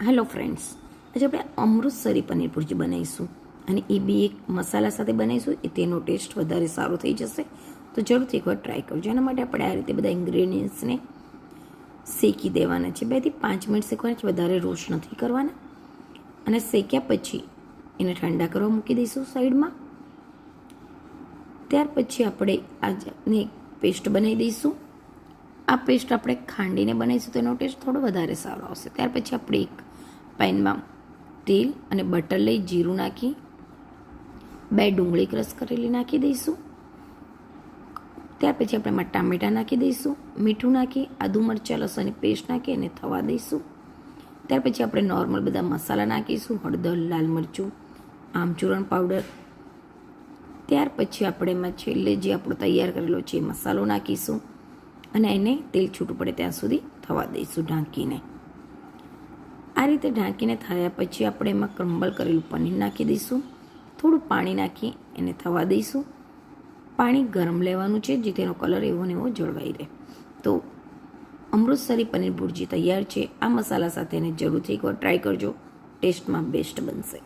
Hello friends, આજે આપણે અમૃતસરી પનીર ભુરજી બનાવીશું અને એ બી એક મસાલા સાથે બનાવીશું. તેનો ટેસ્ટ વધારે સારો થઈ જશે. તો જરૂરથી એકવાર ટ્રાય કરજો. એના માટે આપણે આ રીતે બધા ઇન્ગ્રેડિયન્ટ્સને શેકી દેવાના છે. 2 થી 5 મિનિટ શેકવાના છે, વધારે રોસ્ટ નથી કરવાના. અને શેક્યા પછી એને ઠંડા કરવા મૂકી દઈશું સાઈડમાં. ત્યાર પછી આપણે આજની પેસ્ટ બનાવી દઈશું. આ પેસ્ટ આપણે ખાંડીને બનાવીશું તો એનો ટેસ્ટ થોડો વધારે સારો આવશે. ત્યાર પછી આપણે એક પેનમાં તેલ અને બટર લઈ જીરું નાખી 2 ડુંગળી ક્રશ કરેલી નાખી દઈશું. ત્યાર પછી આપણે એમાં ટામેટાં નાખી દઈશું, મીઠું નાખી આદુ મરચાં લસણની પેસ્ટ નાખી એને થવા દઈશું. ત્યાર પછી આપણે નોર્મલ બધા મસાલા નાખીશું, હળદર, લાલ મરચું, આમચૂરણ પાવડર. ત્યાર પછી આપણે એમાં છેલ્લે જે આપણો તૈયાર કરેલો છે એ મસાલો નાખીશું અને એને તેલ છૂટું પડે ત્યાં સુધી થવા દઈશું ઢાંકીને. આ રીતે ઢાંકીને થયા પછી આપણે એમાં ક્રમ્બલ કરેલું પનીર નાખી દઈશું. થોડું પાણી નાખી એને થવા દઈશું. પાણી ગરમ લેવાનું છે જેથી તેનો કલર એવો ને એવો જળવાઈ રહે. તો અમૃતસરી પનીર ભુરજી તૈયાર છે. આ મસાલા સાથે એને જરૂરથી એકવાર ટ્રાય કરજો, ટેસ્ટમાં બેસ્ટ બનશે.